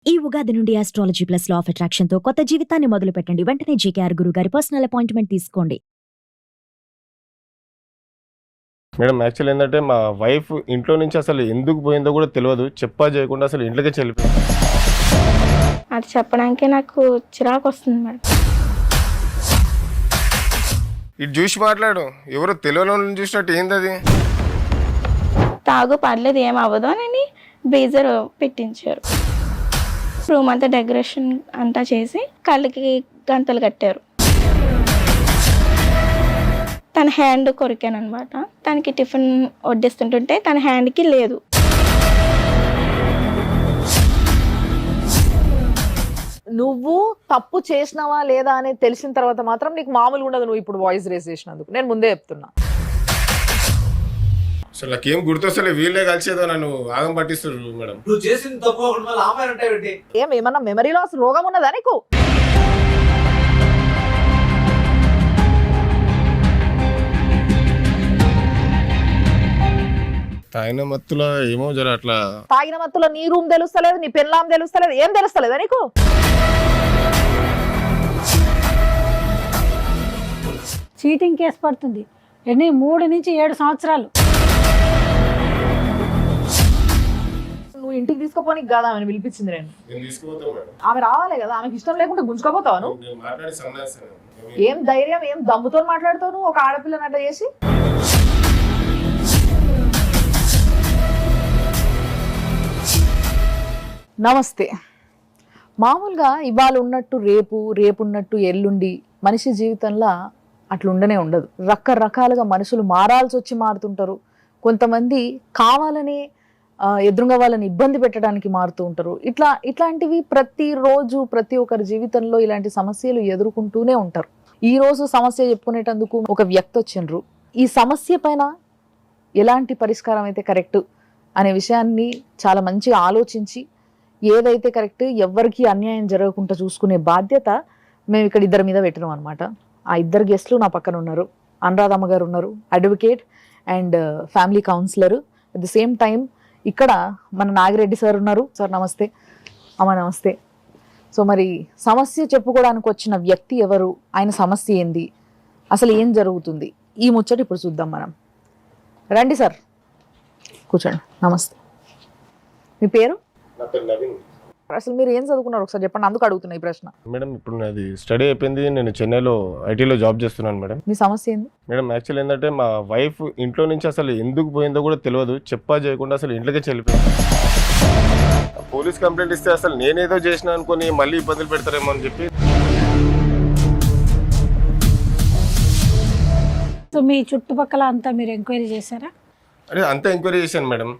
ఈ ఉగాది నుండి astrology plus law of attraction తో కొత్త జీవితాన్ని మొదలు పెట్టండి. వెంటనే జీకేఆర్ గురువు గారి పర్సనల్ అపాయింట్మెంట్ తీసుకోండి. మేడం యాక్చువల్ ఏంటంటే మా వైఫ్ ఇంట్లో నుంచి అసలు ఎందుకు పోయిందో కూడా తెలియదు. చెప్పా చేయకుండా అసలు ఇంట్లోకే వెళ్ళిపోయింది. అది చెప్పడానికి నాకు చిరాకు వస్తుంది మేడం. ఇది చూసి మాట్లాడు, ఎవరో తెలియని చూసినట్టు ఏంది అది? తాగు పర్లేదు ఏం అవ్వదు అని బ్రీజర్ పెట్టించారు. రూమ్ అంతా డెకరేషన్ అంతా చేసి కళ్ళకి గంతలు కట్టారు. తన హ్యాండ్ కొరికాను అనమాట. తనకి టిఫిన్ వడ్డిస్తుంటుంటే తన హ్యాండ్కి లేదు. నువ్వు తప్పు చేసినావా లేదా అనేది తెలిసిన తర్వాత మాత్రం నీకు మామూలుగా ఉండదు. నువ్వు ఇప్పుడు వాయిస్ రేస్ చేసినందుకు నేను ముందే చెప్తున్నా. అసలు నాకేం గుర్తొస్తలే, వీళ్ళే కలిసేదో నన్ను ఆగం పట్టిస్తారు మేడం. నువ్వు చేసింది తప్పు అంటే ఏమన్నా మెమరీ లాస్ రోగం ఉన్నదా నీకు? తాగిన మత్తులో ఏమో జర అట్లా. తాగిన మత్తులో నీ రూమ్ తెలుస్తలేదు, నీ పెళ్ళాం తెలుస్తలేదు, ఏం తెలుస్తలేదా నీకు? చీటింగ్ కేసు పడుతుంది. ఎన్ని 3 నుంచి 7 సంవత్సరాలు. నువ్వు ఇంటికి తీసుకుపోనికి కాదా ఆమెను పిలిపించింది నేను. తీసుకుపోతాను మేడం. ఆమె రావాలి కదా, ఆమెకి ఇష్టం లేకుండా గుంజుకోపోతావు నువ్వు. నేను మాట్లాడి సన్నాసాను. ఏం ధైర్యం, ఏం దమ్ముతో మాట్లాడుతావు నువ్వు ఒక ఆడపిల్లని అట్లా చేసి? నమస్తే. మామూలుగా ఇవాళ ఉన్నట్టు రేపు, రేపు ఉన్నట్టు ఎల్లుండి మనిషి జీవితంలో అట్లా ఉండనే ఉండదు. రకరకాలుగా మనుషులు మారాల్సి వచ్చి మారుతుంటారు. కొంతమంది కావాలని ఎదురుగా వాళ్ళని ఇబ్బంది పెట్టడానికి మారుతూ ఉంటారు. ఇట్లాంటివి ప్రతిరోజు ప్రతి ఒక్కరి జీవితంలో ఇలాంటి సమస్యలు ఎదుర్కొంటూనే ఉంటారు. ఈరోజు సమస్య చెప్పుకునేటందుకు ఒక వ్యక్తి వచ్చిండ్రు. ఈ సమస్య పైన ఎలాంటి పరిష్కారం అయితే కరెక్ట్ అనే విషయాన్ని చాలా మంచిగా ఆలోచించి ఏదైతే కరెక్ట్, ఎవరికి అన్యాయం జరగకుండా చూసుకునే బాధ్యత మేము ఇక్కడ ఇద్దరి మీద పెట్టినాం అనమాట. ఆ ఇద్దరు గెస్ట్లు నా పక్కన ఉన్నారు. అనురాధమ్మ గారు ఉన్నారు, advocate and family counsellor. At the same time ఇక్కడ మన నాగిరెడ్డి సార్ ఉన్నారు. సార్ నమస్తే. అమ్మ నమస్తే. సో మరి సమస్య చెప్పుకోవడానికి వచ్చిన వ్యక్తి ఎవరు, ఆయన సమస్య ఏంది, అసలు ఏం జరుగుతుంది, ఈ ముచ్చట ఇప్పుడు చూద్దాం మనం. రండి సార్, కూర్చోండి. నమస్తే. మీ పేరు? నా పేరు నవీన్. అసలు మీరు ఏం చదువుకున్నారు ఒకసారి చెప్పండి, అందుకు అడుగుతున్నా ఈ ప్రశ్న. మేడం ఇప్పుడు నాది స్టడీ అయిపోయింది. నేను చెన్నైలో ఐటీలో జాబ్ చేస్తున్నాను మేడం. మీ సమస్య ఏంది? మేడం యాక్చువల్ ఏంటంటే మా వైఫ్ ఇంట్లో నుంచి అసలు ఎందుకు పోయిందో కూడా తెలియదు. చెప్పా చేయకుండా అసలు ఇంట్లోకే వెళ్ళిపోయింది. పోలీస్ కంప్లైంట్ ఇస్తే అసలు నేనేదో చేసిన అనుకుని మళ్ళీ ఇబ్బందులు పెడతారేమో అని చెప్పి. సో మీ చుట్టుపక్కల అంతా మీరు ఎంక్వైరీ చేశారా? అదే అంతా ఎంక్వైరీ చేశాను మేడం.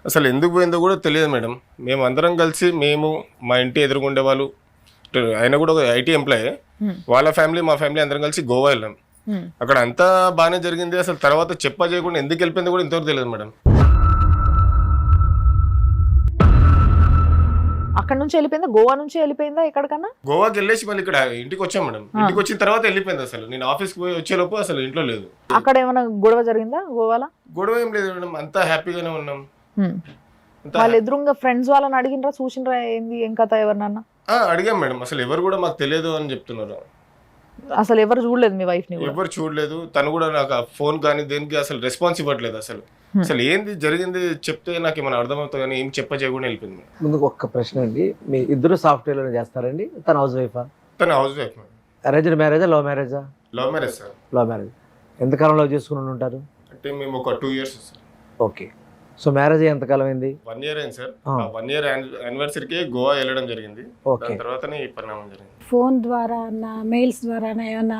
అసలు ఎందుకు పోయిందో కూడా తెలియదు మేడం. మేము అందరం కలిసి, మేము మా ఇంటి ఎదురుగుండే వాళ్ళు, ఆయన కూడా ఒక ఐటీ ఎంప్లాయీ, వాళ్ళ ఫ్యామిలీ మా ఫ్యామిలీ అందరం కలిసి గోవా వెళ్ళాం. అక్కడ అంతా బాగానే జరిగింది. అసలు తర్వాత చెప్పా చేయకుండా ఎందుకు వెళ్ళిపోయిందో కూడా ఇంతవరకు తెలియదు మేడం. అక్కడ నుంచి వెళ్ళిపోయిందా, గోవా నుంచి వెళ్ళిపోయిందా ఎక్కడికన్నా? గోవాకి వెళ్ళేసి మళ్ళీ ఇక్కడ ఇంటికి వచ్చాం మేడం. ఇంటికి వచ్చిన తర్వాత వెళ్ళిపోయింది. అసలు నేను ఆఫీస్కి పోయి వచ్చేలోపు అసలు ఇంట్లో లేదు. అక్కడ ఏమైనా గొడవ జరిగిందా గోవాలో? గొడవ ఏం లేదు మేడం, అంతా హ్యాపీగానే ఉన్నాం. వాళ్ళు ఎదురుగా ఫ్రెండ్స్ వాళ్ళని అడిగినరా, చూసినరా, ఏంది ఏం కథ ఎవరినన్నా? అడిగాం మేడం. అసలు ఎవరు కూడా మాకు తెలియదు అని చెప్తున్నారు. అసలు ఎవరు చూడలేదు మీ వైఫ్ ని? ఎవరు చూడలేదు. తను కూడా నాకు ఆ ఫోన్ కానీ దేనికి అసలు రెస్పాన్స్ ఇవ్వట్లేదు. అసలు ఏంది జరిగింది చెప్తే నాకు ఏమైనా అర్థమవుతుంది కానీ ఏం చెప్ప చేయకుండా వెళ్ళిపోయింది. ముందుకు ఒక్క ప్రశ్న అండి, మీ ఇద్దరు సాఫ్ట్వేర్ చేస్తారండి? తన హౌస్ వైఫా? తన హౌస్ వైఫ్ మేడం. అరేంజ్డ్ మ్యారేజా, లవ్ మ్యారేజా? Love marriage sir. Love marriage. ఎంతకాలం లవ్ చేసుకుని ఉంటారు? అంటే మేము ఒక 2 years sir. Okay. So marriage ఎంతకాలం అయింది? 1 year అయింది సార్. 1 year యానివర్సరీకి గోవా వెళ్ళడం జరిగింది. దాని తర్వాతనే ఈ పరిణామం జరిగింది. ఫోన్ ద్వారా, మెయిల్స్ ద్వారా ఏమన్నా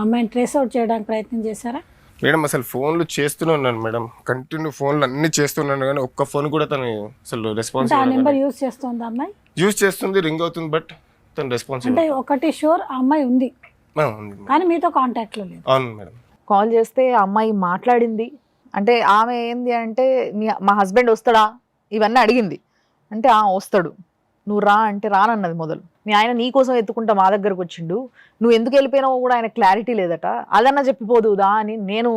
అమ్మాయిని ట్రేస్ అవుట్ చేయడానికి ప్రయత్నం చేశారా? మేడం అసలు ఫోన్లు చేస్తూనే ఉన్నాను మేడం. కంటిన్యూ ఫోన్లు అన్ని చేస్తున్నాను కానీ ఒక్క ఫోన్ కూడా తను అసలు రెస్పాన్స్. ఆ నెంబర్ యూజ్ చేస్తుంది అమ్మాయి? యూజ్ చేస్తుంది, రింగ్ అవుతుంది, బట్ తను రెస్పాన్స్. అంటే ఒకటి షూర్, ఆ అమ్మాయి ఉంది ఉంది కానీ మీతో కాంటాక్ట్ లో లేదు. అవును మేడం. కాల్ చేస్తే ఆ అమ్మాయి మాట్లాడింది. అంటే ఆమె ఏంది అంటే, మా హస్బెండ్ వస్తాడా ఇవన్నీ అడిగింది. అంటే వస్తాడు, నువ్వు రా అంటే రానన్నది మొదలు. మీ ఆయన నీ కోసం ఎత్తుకుంటా మా దగ్గరకు వచ్చిండు, నువ్వు ఎందుకు వెళ్ళిపోయినావో కూడా ఆయన క్లారిటీ లేదట. అదన్నా చెప్పిపోదుదా అని నేను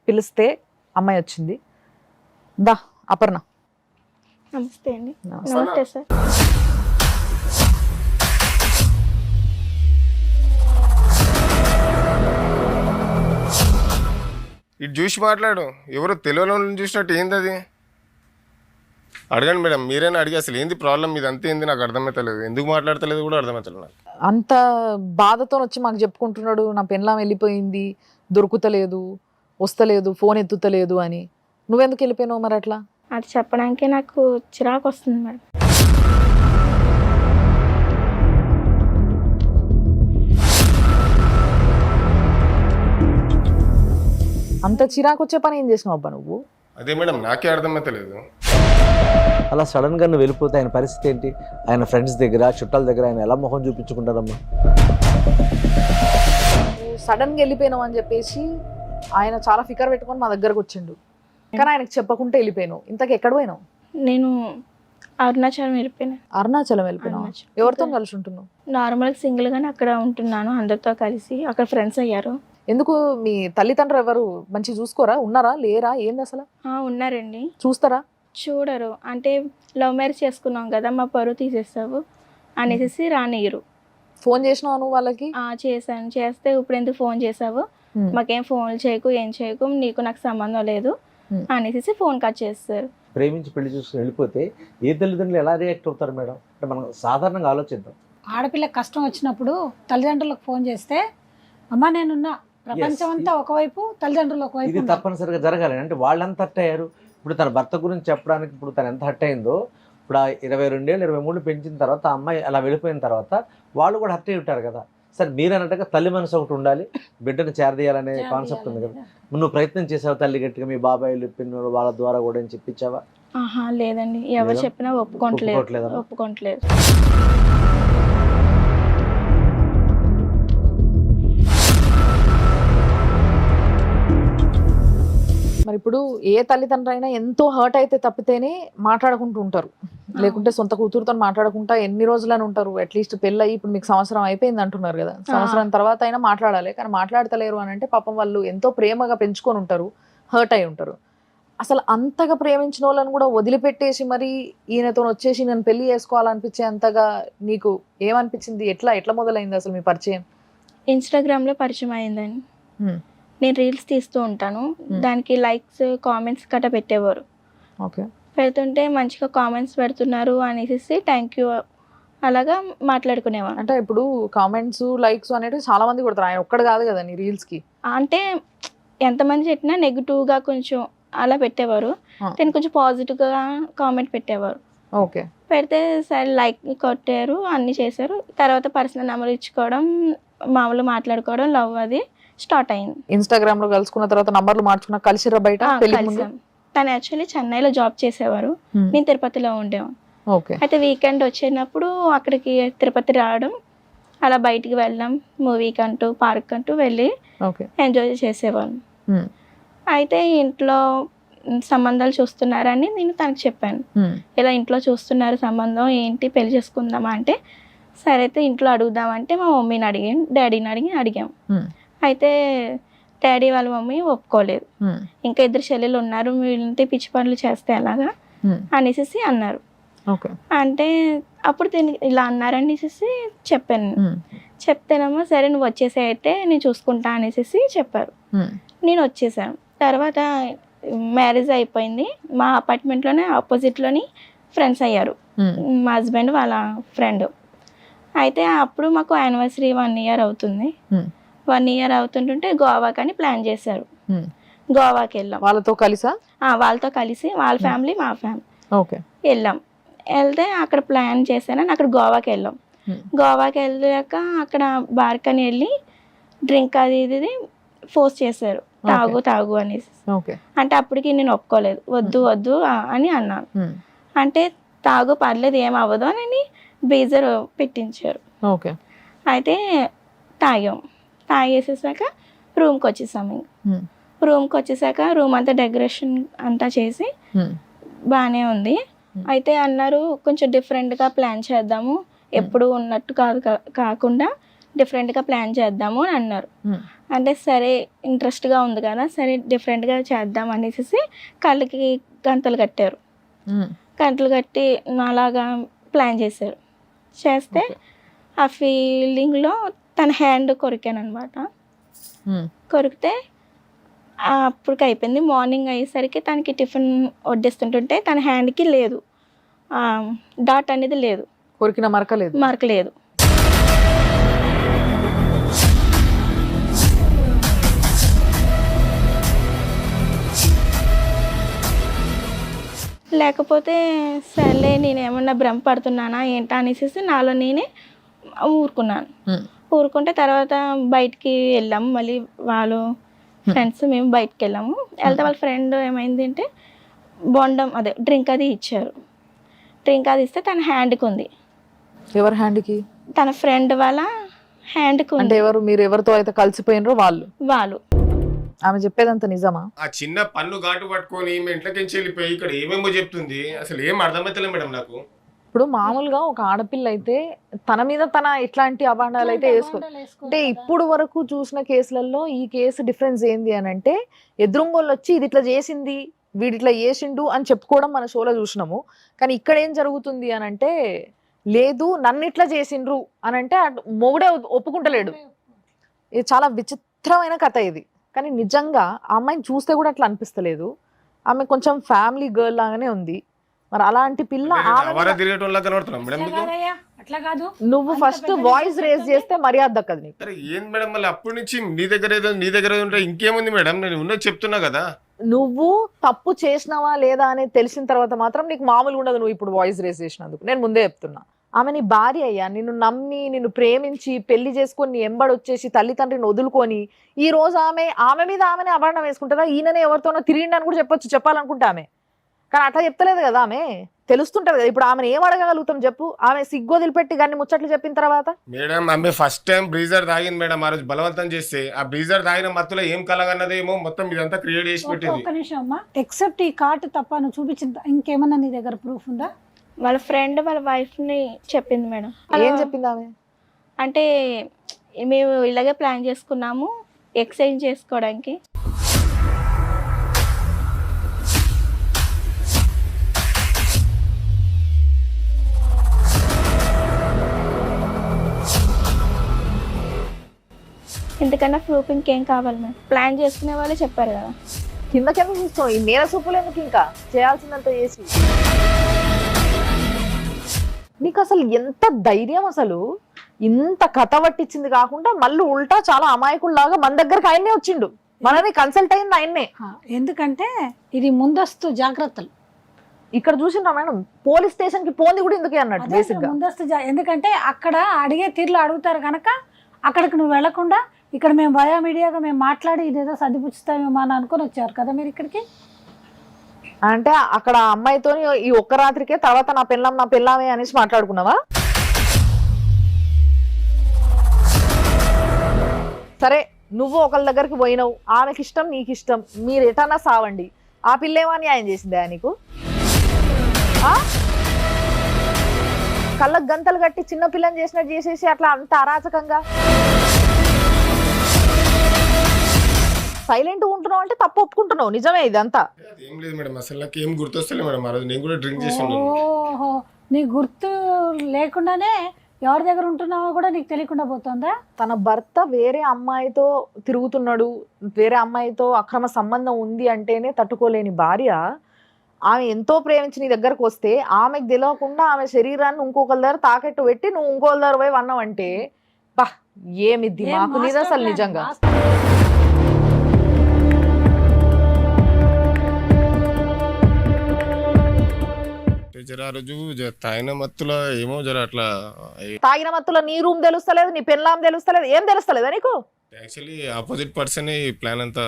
పిలిస్తే అమ్మాయి వచ్చింది. దా అపర్ణ. నమస్తే అండి. నమస్తే. నమస్తే సార్. ఇటు చూసి మాట్లాడు, ఎవరో తెలియని వాళ్ళని చూసినట్టు ఏంది అది? అడగండి మేడం, మీరైనా అడిగి అసలు ఏంది ప్రాబ్లం, ఇది అంతే ఏంది నాకు అర్థమవుతలేదు, ఎందుకు మాట్లాడతలేదు కూడా అర్థమవుతలేదు నాకు. అంత బాధతో వచ్చి మాకు చెప్పుకుంటున్నాడు, నా పెళ్ళాం వెళ్ళిపోయింది, దొరుకుతలేదు, వస్తలేదు, ఫోన్ ఎత్తుతలేదు అని. నువ్వెందుకు వెళ్ళిపోయినావు మరి అట్లా? అది చెప్పడానికే నాకు చిరాకు వస్తుంది మేడం. అంత చిరాకు వచ్చే పని ఏం చేసినావు అబ్బా నువ్వు? అదే మేడం నాకే అర్థమవుతలేదు. అలా సడన్గా నువ్వు వెళ్ళిపోతే ఆయన పరిస్థితి ఏంటి? ఆయన ఫ్రెండ్స్ దగ్గర, చుట్టాల దగ్గర ఆయన ఎలా మొహం చూపించుకుంటారమ్మా? సడన్గా వెళ్ళిపోయినావు అని చెప్పేసి ఆయన చాలా ఫికర్ పెట్టుకొని మా దగ్గరకు వచ్చిండు, కానీ ఆయనకు చెప్పకుండా వెళ్ళిపోయినావు. ఇంతకు ఎక్కడ పోయినావు? నేను అరుణాచలం వెళ్ళిపోయినా. అరుణాచలం వెళ్ళిపోయినావు? అరుణాచలం. ఎవరితో కలిసి ఉంటున్నావు? నార్మల్గా సింగిల్గానే అక్కడ ఉంటున్నాను, అందరితో కలిసి. అక్కడ ఫ్రెండ్స్ అయ్యారు. ఎందుకు? మీ తల్లిదండ్రులు ఎవరు మంచి చూసుకోరా, ఉన్నారా, లేరా, ఏంది అసలు? ఉన్నారండి. చూస్తారా? చూడరు. అంటే లవ్ మ్యారేజ్ చేసుకున్నాం కదా, మా పరువు తీసేస్తావు అనేసి రానియరు. ఫోన్ చేసినావు నువ్వు వాళ్ళకి? చేశాను. చేస్తే ఇప్పుడు ఎందుకు ఫోన్ చేసావు, మాకేం ఫోన్లు చేయకు, ఏం చేయకు, నీకు నాకు సంబంధం లేదు అనేసి ఫోన్ కట్ చేస్తారు. ప్రేమించి పెళ్లి చూసుకుని వెళ్ళిపోతే ఏ తల్లిదండ్రులు ఎలా రియాక్ట్ అవుతారు మేడం? అంటే మనం సాధారణంగా ఆలోచిద్దాం. ఆడపిల్లకి కష్టం వచ్చినప్పుడు తల్లిదండ్రులకు ఫోన్ చేస్తే అమ్మ నేనున్నా, ప్రపంచం అంతా ఒకవైపు, తల్లిదండ్రులు ఒకవైపు ఇది ఉన్నారు. తప్పనిసరిగా జరగాలి. అంటే వాళ్ళు ఎంత హర్ట్ అయ్యారు. ఇప్పుడు తన భర్త గురించి చెప్పడానికి ఇప్పుడు తను ఎంత హర్ట్ అయిందో, ఇప్పుడు ఆ 22 ఏళ్ళు 23 పెంచిన తర్వాత ఆ అమ్మాయి అలా వెళ్ళిపోయిన తర్వాత వాళ్ళు కూడా హర్ట్ అయి ఉంటారు కదా. సరే మీరు అన్నట్టుగా తల్లి మనసు ఒకటి ఉండాలి, బిడ్డను చేరదీయాలనే కాన్సెప్ట్ ఉంది కదా. నువ్వు ప్రయత్నం చేసావు తల్లి గట్టిగా, మీ బాబాయిలు పిన్నులు వాళ్ళ ద్వారా కూడా అని చెప్పించావా? లేదండి, ఎవరు చెప్పినా ఒప్పుకోవట్లేదు. మరి ఇప్పుడు ఏ తల్లిదండ్రులు అయినా ఎంతో హర్ట్ అయితే తప్పితేనే మాట్లాడుకుంటూ ఉంటారు, లేకుంటే సొంత కూతురుతో మాట్లాడకుండా ఎన్ని రోజులని ఉంటారు? అట్లీస్ట్ పెళ్ళయి ఇప్పుడు మీకు సంవత్సరం అయిపోయింది అంటున్నారు కదా, సంవత్సరం తర్వాత అయినా మాట్లాడాలి, కానీ మాట్లాడతలేరు అని అంటే పాపం వాళ్ళు ఎంతో ప్రేమగా పెంచుకొని ఉంటారు, హర్ట్ అయి ఉంటారు. అసలు అంతగా ప్రేమించిన వాళ్ళని కూడా వదిలిపెట్టేసి మరి ఈయనతో వచ్చేసి నేను పెళ్లి చేసుకోవాలనిపించే అంతగా నీకు ఏమనిపించింది? ఎట్లా మొదలైంది అసలు మీ పరిచయం? ఇన్స్టాగ్రామ్లో పరిచయం అయిందని. నేను రీల్స్ తీస్తూ ఉంటాను, దానికి లైక్స్, కామెంట్స్ గట్రా పెట్టేవారు. ఓకే. పెడుతుంటే మంచిగా కామెంట్స్ పెడుతున్నారు అనేసి థ్యాంక్ యూ అలాగా మాట్లాడుకునేవారు. అంటే ఇప్పుడు కామెంట్స్, లైక్స్ అనేవి చాలా మంది కొడతారు, ఆయన ఒక్కడు కాదు కదా నీ రీల్స్కి. అంటే ఎంతమంది చెప్పినా నెగిటివ్గా కొంచెం అలా పెట్టేవారు, నేను కొంచెం పాజిటివ్గా కామెంట్ పెట్టేవారు. ఓకే. పెడితే సరే లైక్ కొట్టారు, అన్నీ చేశారు. తర్వాత పర్సనల్ నెంబర్ ఇచ్చుకోవడం, మామూలు మాట్లాడుకోవడం, లవ్ అది స్టార్ట్ అయింది. ఇన్స్టాగ్రామ్ లో కలుసుకున్న తర్వాత నంబర్లు మార్చుకున్న, కలిసిరా బయట? కలిసాం. తను యాక్చువల్లీ చెన్నైలో జాబ్ చేసేవారు, నేను తిరుపతిలో ఉండేవాను. ఓకే. అయితే వీకెండ్ వచ్చినప్పుడు అక్కడికి తిరుపతి రావడం, అలా బయటికి వెళ్ళడం, మూవీకి అంటూ పార్క్ అంటూ వెళ్ళి ఎంజాయ్ చేసేవాళ్ళం. అయితే ఇంట్లో సంబంధాలు చూస్తున్నారని నేను తనకు చెప్పాను, ఇలా ఇంట్లో చూస్తున్నారు సంబంధం, ఏంటి పెళ్లి చేసుకుందామా అంటే, సరే అయితే ఇంట్లో అడుగుదామంటే మా మమ్మీని అడిగాను, డాడీని అడిగాం. అయితే డాడీ వాళ్ళ మమ్మీ ఒప్పుకోలేదు. ఇంకా 2 చెల్లెలు ఉన్నారు, వీళ్ళంటే పిచ్చి పనులు చేస్తే ఎలాగా అనేసి అన్నారు. అంటే అప్పుడు ఇలా అన్నారనేసి చెప్పాను. చెప్తేనేమో సరే నువ్వు వచ్చేసే అయితే నేను చూసుకుంటా అనేసి చెప్పారు. నేను వచ్చేసాను. తర్వాత మ్యారేజ్ అయిపోయింది. మా అపార్ట్మెంట్లోనే ఆపోజిట్లోని ఫ్రెండ్స్ అయ్యారు, మా హస్బెండ్ వాళ్ళ ఫ్రెండ్. అయితే అప్పుడు మాకు యానివర్సరీ 1 ఇయర్ అవుతుంది. 1 ఇయర్ అవుతుంటుంటే గోవాకని ప్లాన్ చేశారు. గోవాకి వెళ్ళాం. వాళ్ళతో కలిసా? వాళ్ళతో కలిసి, వాళ్ళ ఫ్యామిలీ మా ఫ్యామిలీ వెళ్ళాం. వెళ్తే అక్కడ ప్లాన్ చేశానని అక్కడ గోవాకి వెళ్ళాం. గోవాకి వెళ్ళాక అక్కడ బార్కని వెళ్ళి డ్రింక్ అది ఇది ఫోర్స్ చేశారు, తాగు అనేసి. అంటే అప్పటికి నేను ఒప్పుకోలేదు, వద్దు అని అన్నాను. అంటే తాగు పర్లేదు ఏం అవ్వదు అని బీజర్ పెట్టించారు. అయితే తాగేసేసాక రూమ్కి వచ్చేసాము. రూమ్కి వచ్చేసాక రూమ్ అంతా డెకరేషన్ అంతా చేసి బాగానే ఉంది. అయితే అన్నారు కొంచెం డిఫరెంట్గా ప్లాన్ చేద్దాము, ఎప్పుడు ఉన్నట్టు కాకుండా డిఫరెంట్గా ప్లాన్ చేద్దాము అని అన్నారు. అంటే సరే ఇంట్రెస్ట్గా ఉంది కదా, సరే డిఫరెంట్గా చేద్దాం అనేసి కళ్ళకి గంతలు కట్టారు. గంటలు కట్టి అలాగా ప్లాన్ చేశారు. చేస్తే ఆ ఫీలింగ్లో తన హ్యాండ్ కొరికాను అనమాట. కొరికితే అప్పటికి అయిపోయింది. మార్నింగ్ అయ్యేసరికి తనకి టిఫిన్ వడ్డిస్తుంటుంటే తన హ్యాండ్కి లేదు, డాట్ అనేది లేదు, కొరికిన మరక లేదు. మార్క్ లేదు. లేకపోతే సర్లే నేనేమన్నా భ్రమ పడుతున్నానా ఏంటా అనేసి నాలో నేనే ఊరుకున్నాను. ఊరుకుంటే తర్వాత బయటికి వెళ్ళాము, మళ్ళీ వాళ్ళు ఫ్రెండ్స్ మేము బయటికి వెళ్ళాము. వెళ్తే వాళ్ళ ఫ్రెండ్ ఏమైంది అంటే బొండం అదే డ్రింక్ అది ఇచ్చారు. డ్రింక్ అది ఇస్తే తన హ్యాండ్కి ఉంది. ఎవరి హ్యాండ్కి? తన ఫ్రెండ్ వాళ్ళ హ్యాండ్కి అంటే ఉంది. ఎవరు? మీరు ఎవరితో అయితే కలిసిపోయినరో వాళ్ళు? వాళ్ళు. ఆమె చెప్పేదంత నిజమా? ఆ చిన్న పన్ను ఘాటు పట్టుకొని ఈమె ఇంట్లోకించి వెళ్ళిపోయి ఇక్కడ ఏమేమో చెప్తుంది, అసలు ఏం అర్థమవుతలేదు మేడం నాకు. ఇప్పుడు మామూలుగా ఒక ఆడపిల్ల అయితే తన మీద తన ఇట్లాంటి అభాండాలు అయితే వేసుకో. అంటే ఇప్పుడు వరకు చూసిన కేసులలో ఈ కేసు డిఫరెన్స్ ఏంది అని అంటే, ఎదురుంగోళ్ళు వచ్చి ఇది ఇట్లా చేసింది, వీడి ఇట్లా చేసిండు అని చెప్పుకోవడం మన షోలో చూసినాము. కానీ ఇక్కడ ఏం జరుగుతుంది అని అంటే, లేదు నన్ను ఇట్లా చేసిండ్రు అని అంటే మొగుడే ఒప్పుకుంటలేడు. ఇది చాలా విచిత్రమైన కథ ఇది. కానీ నిజంగా ఆ అమ్మాయిని చూస్తే కూడా అట్లా అనిపిస్తలేదు. ఆమె కొంచెం ఫ్యామిలీ గర్ల్ లాగానే ఉంది. మరి అలాంటి పిల్ల అట్లా కాదు. నువ్వు ఫస్ట్ వాయిస్ రేజ్ చేస్తే మర్యాద దక్కదు నీకు. ఏం మేడం మళ్ళీ అప్పటి నుంచి నీ దగ్గర ఉంటే ఇంకేముంది మేడం, నేను ఉన్నది చెప్తున్నా కదా. నువ్వు తప్పు చేసినావా లేదా అనేది తెలిసిన తర్వాత మాత్రం నీకు మామూలుగా ఉండదు. నువ్వు ఇప్పుడు వాయిస్ రేజ్ చేసినందుకు నేను ముందే చెప్తున్నా. ఆమె నీ భార్య అయ్యా, నిన్ను నమ్మి నిన్ను ప్రేమించి పెళ్లి చేసుకొని నీ ఎంబడి వచ్చేసి తల్లిదండ్రిని వదులుకొని ఈ రోజు ఆమె మీద ఆమెనే అభాండం వేసుకుంటుందా? ఈయననే ఎవరితోనో తిరిగిండని కూడా చెప్పాలనుకుంటా ఆమె. కానీ అట్లా చెప్తలేదు కదా. ఆమె తెలుస్తుంటది కదా. ఇప్పుడు ఆమెను ఏం అడగగలుగుతాం చెప్పు? ఆమె సిగ్గు వదిలిపెట్టి గాన్ని ముచ్చట్లు చెప్పిన తర్వాత. మేడం ఆమె ఫస్ట్ టైం బ్రీజర్ తాగింది మేడం. ఆ రోజు బలవంతం చేస్తే ఆ బ్రీజర్ తాగిన మత్తులో ఏం కలగన్నదేమో మొత్తం ఇదంతా క్రియేట్ చేసి పెట్టింది. ఒక్క నిమిషం అమ్మా, ఎక్సెప్ట్ ఈ కార్డు తప్ప నువ్వు చూపించిన ఇంకేమన్నా నీ దగ్గర ప్రూఫ్ ఉందా? వాళ్ళ ఫ్రెండ్ వాళ్ళ వైఫ్ని చెప్పింది మేడం. ఏం చెప్పింది ఆమె అంటే మేము ఇలాగే ప్లాన్ చేసుకున్నాము ఎక్స్చేంజ్ చేసుకోవడానికి. ఎందుకన్నా ప్రూఫ్ ఇంకేం కావాలి మేము? ప్లాన్ చేసుకునే వాళ్ళే చెప్పారు కదా. కిందకెందుకు చూస్తాం? ఈ నేల సూపులు ఎందుకు? ఇంకా చేయాల్సిందంత చేసి నీకు అసలు ఎంత ధైర్యం? అసలు ఇంత కథ పట్టించింది కాకుండా మళ్ళీ ఉల్టా చాలా అమాయకుల్లాగా మన దగ్గరకు ఆయన్నే వచ్చిండు. మనని కన్సల్ట్ అయింది ఆయన్నే. ఎందుకంటే ఇది ముందస్తు జాగ్రత్తలు. ఇక్కడ చూసిండ్రా మేడం, పోలీస్ స్టేషన్ కి పోంది కూడా ఎందుకే అన్నట్టు బేసిక్ గా. ముందస్తు ఎందుకంటే అక్కడ అడిగే తీరులో అడుగుతారు కనుక అక్కడికి నువ్వు వెళ్లకుండా ఇక్కడ మేము వయా మీడియాగా మేము మాట్లాడి ఇదేదో సర్దిపుచ్చుతామేమో అని అనుకుని వచ్చారు కదా మీరు ఇక్కడికి. అంటే అక్కడ అమ్మాయితో ఈ ఒక్క రాత్రికే తర్వాత నా పెళ్ళామే అనేసి మాట్లాడుకున్నావా? సరే నువ్వు ఒకళ్ళ దగ్గరికి పోయినావు, ఆమెకి ఇష్టం నీకు ఇష్టం, మీరు ఎటన్నా సావండి. ఆ పిల్లేమో న్యాయం చేసిందా నీకు? కళ్ళకు గంతలు కట్టి చిన్న పిల్లని చేసినట్టు చేసేసి అట్లా అంత అరాచకంగా సైలెంట్ ఉంటున్నావు అంటే తప్పు ఒప్పుకుంటున్నావు. నిజమే ఇదంతా? ఏం లేదు మేడం, అసలు నాకు ఏం గుర్తొస్తలే మేడం. ఆ రోజు నేను కూడా డ్రింక్ చేసాను. ఓహో, నీ గుర్తు లేకుండానే ఎవరి దగ్గర ఉంటున్నావో కూడా నీకు తెలియకుండా పోతుందా? తన భర్త వేరే అమ్మాయితో తిరుగుతున్నాడు, వేరే అమ్మాయితో అక్రమ సంబంధం ఉంది అంటేనే తట్టుకోలేని భార్య ఆమె ఎంతో ప్రేమించి నీ దగ్గరకు వస్తే ఆమెకు తెలియకుండా ఆమె శరీరాన్ని ఇంకొకరి దగ్గర తాకెట్టు పెట్టి నువ్వు ఇంకొకరి దగ్గర పోయి అన్నావంటే బా ఏమిద్ది మాకు నీది అసలు నిజంగా. జర ఆ రోజు తాగిన మత్తులో ఏమో జర అట్లా తాగిన మత్తులో నీ రూమ్ తెలుస్తలేదు, నీ పెళ్ళాం తెలుస్తలేదు, ఏం తెలుస్తలేదా నీకు? యాక్చువల్లీ ఆపోజిట్ పర్సన్ ఈ ప్లాన్ అంతా.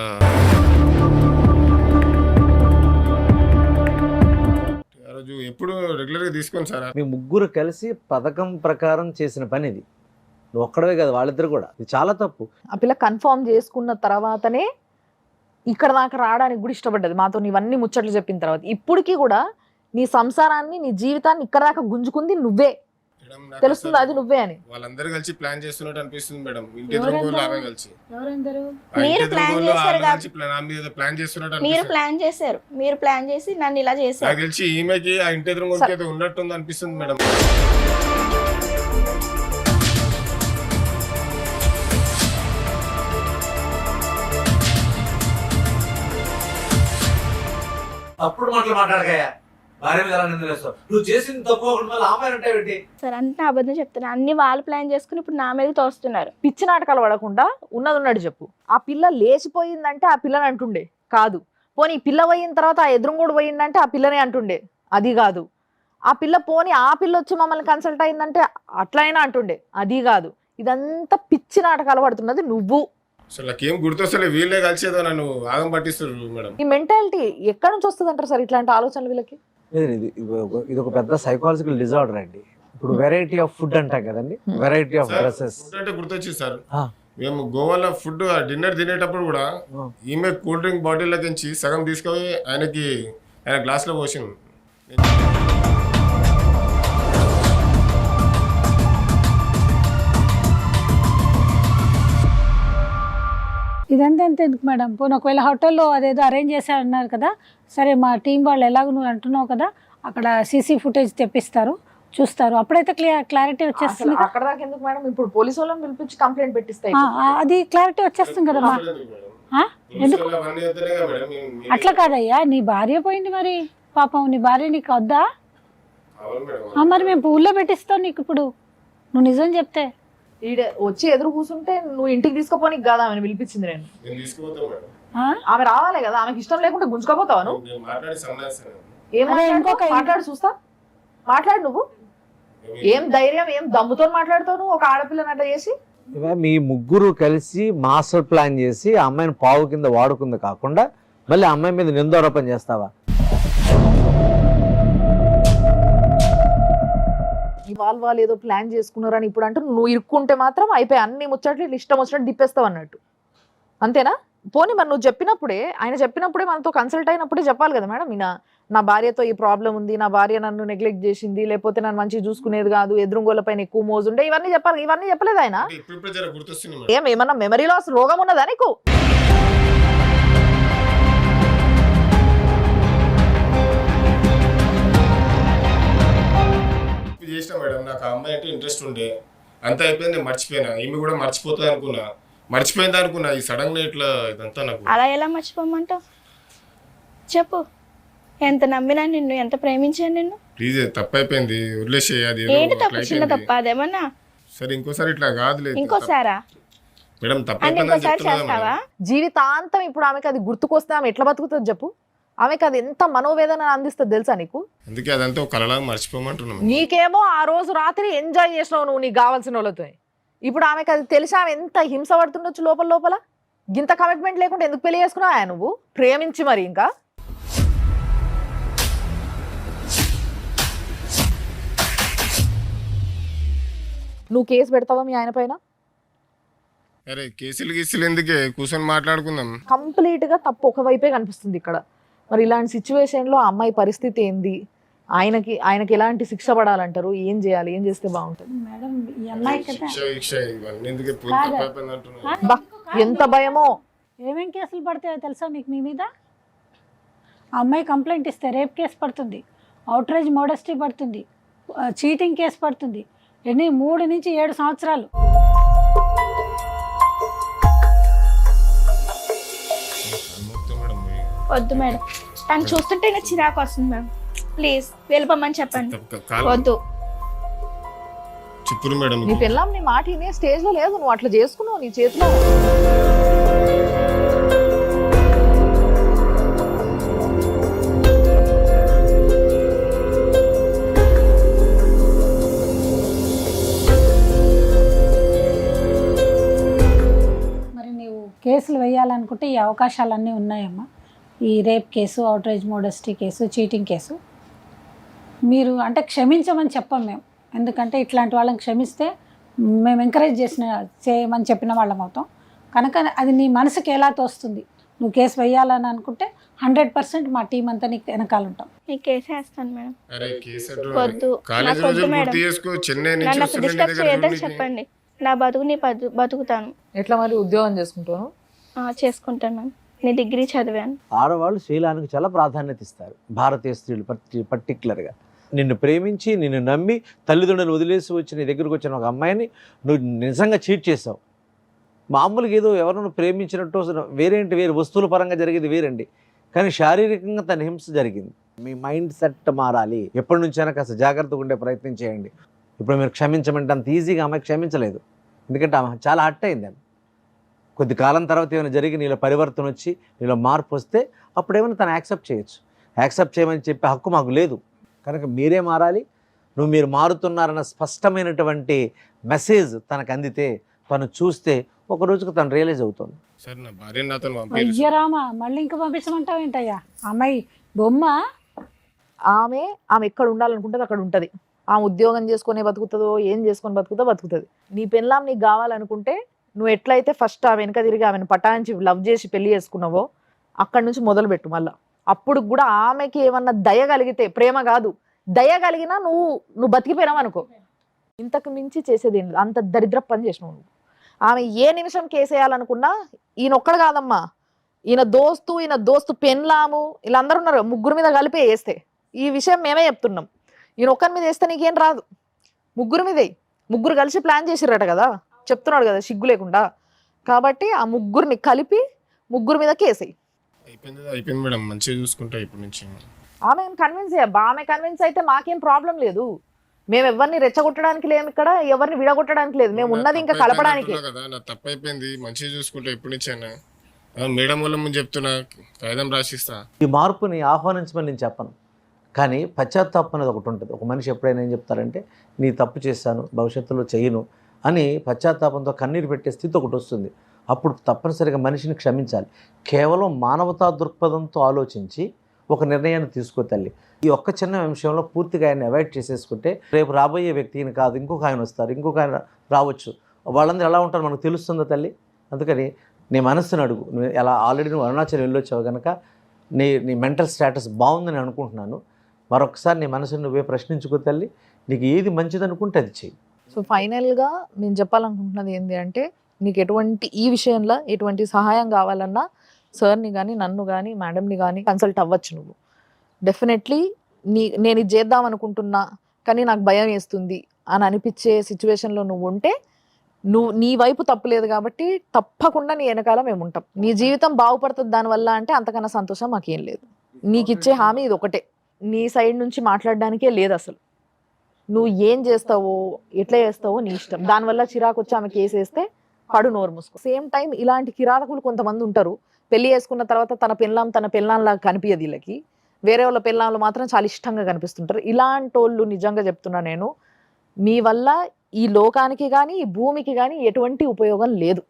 ఆ రోజు ఎప్పుడు రెగ్యులర్ గా తీసుకోండి సార్. మీ ముగ్గురు కలిసి పథకం ప్రకారం చేసిన పని ఇది. నువ్వు ఒక్కడవే కదా, వాళ్ళిద్దరు కూడా. ఇది చాలా తప్పు. ఆ పిల్ల కన్ఫర్మ్ చేసుకున్న తర్వాతనే ఇక్కడ దాకా రావడానికి కూడా ఇష్టపడ్డది మాతో నీవన్నీ ముచ్చట్లు చెప్పిన తర్వాత. ఇప్పటికీ కూడా నీ సంసారాన్ని నీ జీవితాన్ని ఇక్కడ దాకా గుంజుకుంది నువ్వే. తెలుస్తుంది అది నువ్వే అని. వాళ్ళందరూ కలిసి ప్లాన్ చేస్తున్నట్టు అనిపిస్తుంది మేడం. ఇంటి ఎదురు ఆమె కలిసి మీరు ప్లాన్ చేస్తున్నట్టు మీరు ప్లాన్ చేసి నన్ను ఇలా చేశారు. నాకు తెలిసి ఈమెకి ఆ ఇంటి ఎదురు ఏదో ఉన్నట్టుంది అనిపిస్తుంది మేడం. తప్పుడు మాటలు మాట్లాడకయ్యా. భార్య మీద ఎలా నిందలేస్తావు? నువ్వు చేసింది తప్పు ఒకటి మళ్ళీ అమ్మాయి అంటే ఏంటి? సార్ అంతా అబద్ధం చెప్తాను, అన్ని వాళ్ళు ప్లాన్ చేసుకుని ఇప్పుడు నా మీద తోస్తున్నారు. పిచ్చి నాటకాలు పడకుండా ఉన్నది ఉన్నట్టు చెప్పు. ఆ పిల్ల లేచిపోయిందంటే ఆ పిల్లని అంటుండే కాదు. పోనీ ఈ పిల్ల పోయిన తర్వాత ఆ ఎదురుంగోడు పోయిందంటే ఆ పిల్లనే అంటుండే, అది కాదు. ఆ పిల్ల పోనీ ఆ పిల్ల వచ్చి మమ్మల్ని కన్సల్ట్ అయిందంటే అట్లయినా అంటుండే, అది కాదు. ఇదంతా పిచ్చి నాటకాలు పడుతున్నది నువ్వు. అసలు నాకేం గుర్తొస్తలే, వీళ్ళే కలిసేదో నన్ను ఆగం పట్టిస్తారు మేడం. ఈ మెంటాలిటీ ఎక్కడి నుంచి వస్తుంది అంటారు సార్ ఇట్లాంటి ఆలోచనలు వీళ్ళకి? ఇది ఒక పెద్ద సైకాలజికల్ డిజార్డర్ అండి. ఇప్పుడు వెరైటీ ఆఫ్ ఫుడ్ అంటాం కదండి, వెరైటీ ఆఫ్ డ్రెస్సెస్. ఫుడ్ అంటే గుర్తొచ్చింది సార్, మేము గోవాలో ఫుడ్ డిన్నర్ తినేటప్పుడు కూడా ఈమె కూల్ డ్రింక్ బాటిల్లోకించి సగం తీసుకొని ఆయన గ్లాస్లో పోసింది. ఇదంతా ఎంత ఎందుకు మేడం? పోనీ ఒకవేళ హోటల్లో అదేదో అరేంజ్ చేశారన్నారు కదా, సరే మా టీం వాళ్ళు ఎలాగో నువ్వు అంటున్నావు కదా, అక్కడ సీసీ ఫుటేజ్ తెప్పిస్తారు, చూస్తారు, అప్పుడైతే క్లారిటీ వచ్చేస్తుంది. అక్కడ దాకా ఎందుకు మేడం? ఇప్పుడు పోలీసు వాళ్ళని పిలిపించి కంప్లైంట్ పెట్టిస్తాయి, అది క్లారిటీ వచ్చేస్తుంది కదా. ఎందుకు అట్లా కాదయ్యా, నీ భార్య పోయింది మరి, పాపం నీ భార్య నీకు వద్దా? మరి మేము పువ్వుల్లో పెట్టిస్తాం నీకు. ఇప్పుడు నువ్వు నిజం చెప్తే ఈడ వచ్చి ఎదురు కూర్చుంటే నువ్వు ఇంటికి తీసుకుపోనికి కాదా ఆమెను పిలిపించింది నేను. ఆమె రావాలి కదా, ఆమెకి ఇష్టం లేకుండా గుంజుకోపోతావా నువ్వు? మాట్లాడు చూస్తా, మాట్లాడు నువ్వు. ఏం ధైర్యం, ఏం దమ్ముతో మాట్లాడుతావు నువ్వు ఒక ఆడపిల్లని అట్లా చేసి? మీ ముగ్గురు కలిసి మాస్టర్ ప్లాన్ చేసి ఆ అమ్మాయిని పావు కింద వాడుకుంది కాకుండా మళ్ళీ ఆ అమ్మాయి మీద నిందారోపణ చేస్తావా? వాళ్ళు ఏదో ప్లాన్ చేసుకున్నారని ఇప్పుడు అంటూ నువ్వు ఇరుక్కుంటే మాత్రం అయిపోయి అన్ని ముచ్చట్లు ఇష్టం వచ్చినట్టు దిప్పేస్తావు అన్నట్టు, అంతేనా? పోనీ మరి నువ్వు చెప్పినప్పుడే, ఆయన చెప్పినప్పుడే మనతో కన్సల్ట్ అయినప్పుడే చెప్పాలి కదా మేడం, నా భార్యతో ఈ ప్రాబ్లం ఉంది, నా భార్య నన్ను నెగ్లెక్ట్ చేసింది, లేకపోతే నన్ను మంచిగా చూసుకునేది కాదు, ఎదురుగోళ్ళ పైన ఎక్కువ మోజుండే, ఇవన్నీ చెప్పాలి. ఇవన్నీ చెప్పలేదు ఆయన. ఏమన్నా మెమరీ లాస్ రోగం ఉన్నదా నీకు? చేసిన మేడం, నాకు ఆ అమ్మాయి అంటే ఇంట్రెస్ట్ ఉండే, అంత అయిపోయింది, నేను మర్చిపోయినా. ఈమె కూడా మర్చిపోతుంది అనుకున్నా, మర్చిపోయింది అనుకున్నా. ఈ సడన్ గా ఇట్లా ఇదంతా నాకు. అలా ఎలా మర్చిపోమంటావు చెప్పు? ఎంత నమ్మినా నిన్ను, ఎంత ప్రేమించాను నిన్ను. ప్లీజ్ తప్పైపోయింది, వదిలేసేయాలి. ఏంటి తప్పు? చిన్న తప్ప అదేమన్నా? సరే ఇంకోసారి ఇట్లా కాదులేదు. ఇంకోసారా మేడం? ఇంకోసారి చేస్తావా? జీవితాంతం ఇప్పుడు ఆమెకి అది గుర్తుకొస్తే ఆమె ఎట్లా బతుకుతుంది చెప్పు? ఆమెకి అది ఎంత మనోవేదన అందిస్తుంది తెలుసా నీకు? అందుకే అదంతా ఒక కలలాగా మర్చిపోమంటున్నాను. నీకేమో ఆ రోజు రాత్రి ఎంజాయ్ చేసినావు నువ్వు నీకు కావాల్సిన వాళ్ళతో. ఇప్పుడు ఆమెకి అది తెలిసి ఆమె ఎంత హింస పడుతుండొచ్చు లోపల లోపల. గింత కమిట్మెంట్ లేకుండా ఎందుకు పెళ్లి చేసుకున్నావా నువ్వు ప్రేమించి? మరి ఇంకా నువ్వు కేసు పెడతావా మీ ఆయన పైన? అరే కేసులు గీసులు ఎందుకే, కూర్చొని మాట్లాడుకుందాం. కంప్లీట్ గా తప్పు ఒకవైపే కనిపిస్తుంది ఇక్కడ. మరి ఇలాంటి సిచ్యువేషన్ లో అమ్మాయి పరిస్థితి ఏంది? ఆయనకి ఎలాంటి శిక్ష పడాలంటారు? ఏం చేయాలి? ఏం చేస్తే బాగుంటుంది? మేడం ఈ అమ్మాయి కదా, ఎంత భయమో. ఏమేం కేసులు పడతాయో తెలుసా మీకు మీ మీద? ఆ అమ్మాయి కంప్లైంట్ ఇస్తే రేప్ కేసు పడుతుంది, అవుట్రేజ్ మోడెస్టీ పడుతుంది, చీటింగ్ కేసు పడుతుంది. ఎన్ని 3 నుంచి 7 సంవత్సరాలు. వద్దు మేడం, తను చూస్తుంటే నాకు చిరాకు వస్తుంది మేడం. ప్లీజ్ వెళ్ళిపోమని చెప్పండి. వద్దు చెప్పురు మేడం. నీ పిల్లం నీ మాట వినే స్టేజ్ లో లేదు, నువ్వు అట్లా చేసుకున్నావు నీ చేతిలో. మరి నీవు కేసులు వేయాలనుకుంటే ఈ అవకాశాలన్నీ ఉన్నాయమ్మా. ఈ rape case, outrage modesty case, cheating case. మీరు అంటే క్షమించమని చెప్పం మేము, ఎందుకంటే ఇట్లాంటి వాళ్ళని క్షమిస్తే మేము ఎంకరేజ్ చేయమని చెప్పిన వాళ్ళం అవుతాం. కనుక అది నీ మనసుకి ఎలా తోస్తుంది, నువ్వు కేసు వేయాలని అనుకుంటే 100% మా టీం అంతా నీకు వెనకాల ఉంటాం. ఈ కేసు వేస్తాను మేడం. వద్దు, నన్ను డిస్టర్బ్ చేయొద్దని చెప్పండి. నా బతుకు నీ బతుకుతాను. ఎట్లా మరి ఉద్యోగం చేసుకుంటాను? చేసుకుంటాను మ్యామ్. నీ డిగ్రీ చదివాను. ఆడవాళ్ళు శీలానికి చాలా ప్రాధాన్యత ఇస్తారు, భారతీయ స్త్రీలు పర్టికులర్గా. నిన్ను ప్రేమించి నిన్ను నమ్మి తల్లిదండ్రులు వదిలేసి వచ్చి నీ దగ్గరకు వచ్చిన ఒక అమ్మాయిని నువ్వు నిజంగా చీట్ చేసావు. మామూలుగా ఏదో ఎవరినో ప్రేమించినట్టు వేరే వస్తువుల పరంగా జరిగేది వేరండి. కానీ శారీరకంగా తన హింస జరిగింది. మీ మైండ్ సెట్ మారాలి. ఎప్పటి నుంచైనా కాస్త జాగ్రత్తగా ఉండే ప్రయత్నం చేయండి. ఇప్పుడు మీరు క్షమించమంటే అంత ఈజీగా అమ్మాయి క్షమించలేదు, ఎందుకంటే ఆమె చాలా హర్ట్ అయింది. ఆమె కొద్ది కాలం తర్వాత ఏమైనా జరిగి నీలో పరివర్తన వచ్చి నీలో మార్పు వస్తే అప్పుడేమైనా తను యాక్సెప్ట్ చేయొచ్చు. యాక్సెప్ట్ చేయమని చెప్పే హక్కు మాకు లేదు. కనుక మీరే మారాలి. మీరు మారుతున్నారన్న స్పష్టమైనటువంటి మెసేజ్ తనకు అందితే, తను చూస్తే ఒక రోజుకు తను రియలైజ్ అవుతుంది. సార్ నా భార్య నాతో పంపించారు. అయ్యరామా, మళ్ళీ ఇంకా పంపించమంటావు ఏంటయ్యా? అమ్మాయి బొమ్మ. ఆమె ఎక్కడ ఉండాలనుకుంటుంది అక్కడ ఉంటుంది. ఆమె ఉద్యోగం చేసుకునే బతుకుతుందో ఏం చేసుకొని బతుకుతుంది. నీ పెళ్ళాం నీకు కావాలనుకుంటే నువ్వు ఎట్లయితే ఫస్ట్ ఆ వెనక తిరిగి ఆమెను పటాయించి లవ్ చేసి పెళ్లి చేసుకున్నావో అక్కడి నుంచి మొదలుపెట్టు. మళ్ళీ అప్పుడు కూడా ఆమెకి ఏమన్నా దయ కలిగితే, ప్రేమ కాదు దయ కలిగినా నువ్వు బతికిపోయినావు అనుకో, ఇంతకు మించి చేసేది ఏంటి? అంత దరిద్ర పని చేసినావు నువ్వు. ఆమె ఏ నిమిషం కేసేయాలనుకున్నా ఈయన ఒక్కడు కాదమ్మా, ఈయన దోస్తు పెన్లాము వీళ్ళందరూ ఉన్నారు, ముగ్గురు మీద కలిపి వేస్తే. ఈ విషయం మేమే చెప్తున్నాం. ఈయన ఒక్కరి మీద వేస్తే నీకేం రాదు, ముగ్గురు మీదే. ముగ్గురు కలిసి ప్లాన్ చేసిర్రట కదా, చెప్తున్నాడు కదా సిగ్గు లేకుండా. కాబట్టి ఆ ముగ్గురిని కలిపి ముగ్గురు మీద కేసేయి. అయిపోయింది మేడం, మంచిగా చూసుకుంటా ఇప్పటి నుంచి. ఆమె కన్విన్స్ అయ్యా. ఆమె కన్విన్స్ అయితే మాకేం ప్రాబ్లం లేదు. మేము ఎవరిని రెచ్చగొట్టడానికి లేము ఇక్కడ, ఎవరిని విడగొట్టడానికి లేదు. మేము ఉన్నది ఇంకా కలపడానికి. నా తప్పు అయిపోయింది, మంచిగా చూసుకుంటా ఇప్పటి నుంచి అయినా. మేడం వల్ల ముందు చెప్తున్నా, కాగితం రాసిస్తా. ఈ మార్పుని ఆహ్వానించమని నేను చెప్పను, కానీ పశ్చాత్తాపం అనేది ఒకటి ఉంటుంది. ఒక మనిషి ఎప్పుడైనా ఏం చెప్తారంటే, నీ తప్పు చేశాను భవిష్యత్తులో చేయను అని పశ్చాత్తాపంతో కన్నీరు పెట్టే స్థితి ఒకటి వస్తుంది. అప్పుడు తప్పనిసరిగా మనిషిని క్షమించాలి. కేవలం మానవతా దృక్పథంతో ఆలోచించి ఒక నిర్ణయాన్ని తీసుకో తల్లి. ఈ ఒక్క చిన్న విషయంలో పూర్తిగా ఆయన అవాయిడ్ చేసేసుకుంటే రేపు రాబోయే వ్యక్తిని కాదు, ఇంకొక ఆయన వస్తారు, ఇంకొక ఆయన రావచ్చు, వాళ్ళందరూ ఎలా ఉంటారో మనకు తెలుస్తుందా తల్లి? అందుకని నీ మనస్సును అడుగు. నువ్వు ఎలా ఆల్రెడీ నువ్వు అరుణాచలం వెళ్ళొచ్చావు కనుక నీ మెంటల్ స్టేటస్ బాగుందని అనుకుంటున్నాను. మరొకసారి నీ మనసును నువ్వే ప్రశ్నించుకో తల్లి. నీకు ఏది మంచిది అనుకుంటే అది చెయ్యి. సో ఫైనల్గా నేను చెప్పాలనుకుంటున్నది ఏంటి అంటే, నీకు ఈ విషయంలో ఎటువంటి సహాయం కావాలన్నా సార్ని కానీ, నన్ను కానీ, మేడంని కానీ కన్సల్ట్ అవ్వచ్చు. నువ్వు డెఫినెట్లీ నేను ఇది చేద్దాం అనుకుంటున్నా కానీ నాకు భయం వేస్తుంది అని అనిపించే సిచ్యువేషన్లో నువ్వు ఉంటే, నీ వైపు తప్పులేదు కాబట్టి తప్పకుండా నీ వెనకాల మేము ఉంటాం. నీ జీవితం బాగుపడుతుంది దానివల్ల అంటే అంతకన్నా సంతోషం మాకేం లేదు. నీకు ఇచ్చే హామీ ఇది ఒకటే, నీ సైడ్ నుంచి మాట్లాడడానికే లేదు అసలు. నువ్వు ఏం చేస్తావో ఎట్లా చేస్తావో నీ ఇష్టం. దానివల్ల చిరాకు వచ్చి ఆమె కేసు వేస్తే పడు నోరు మూసుకో. సేమ్ టైం ఇలాంటి కిరాతకులు కొంతమంది ఉంటారు, పెళ్లి చేసుకున్న తర్వాత తన పెళ్ళాంలాగా కనిపించదు వీళ్ళకి, వేరే వాళ్ళ పెళ్ళాంలు మాత్రం చాలా ఇష్టంగా కనిపిస్తుంటారు. ఇలాంటి వాళ్ళు నిజంగా చెప్తున్నా నేను, మీ వల్ల ఈ లోకానికి కానీ ఈ భూమికి కానీ ఎటువంటి ఉపయోగం లేదు.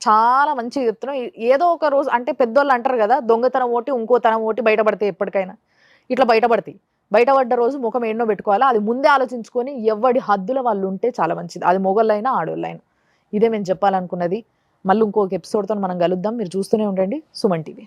చాలా మంచిగా చెప్తున్నాం. ఏదో ఒక రోజు అంటే పెద్దోళ్ళు అంటారు కదా, దొంగతనం ఓటి ఇంకో తనం ఓటి బయటపడితే ఎప్పటికైనా ఇట్లా బయటపడ్డ రోజు ముఖం ఎన్నో పెట్టుకోవాలా, అది ముందే ఆలోచించుకొని ఎవడి హద్దుల వాళ్ళు ఉంటే చాలా మంచిది. అది మొగళ్ళైనా ఆడోళ్ళైనా. ఇదే మేము చెప్పాలనుకున్నది. మళ్ళీ ఇంకొక ఎపిసోడ్తో మనం కలుద్దాం. మీరు చూస్తూనే ఉండండి సుమన్ టీవీ.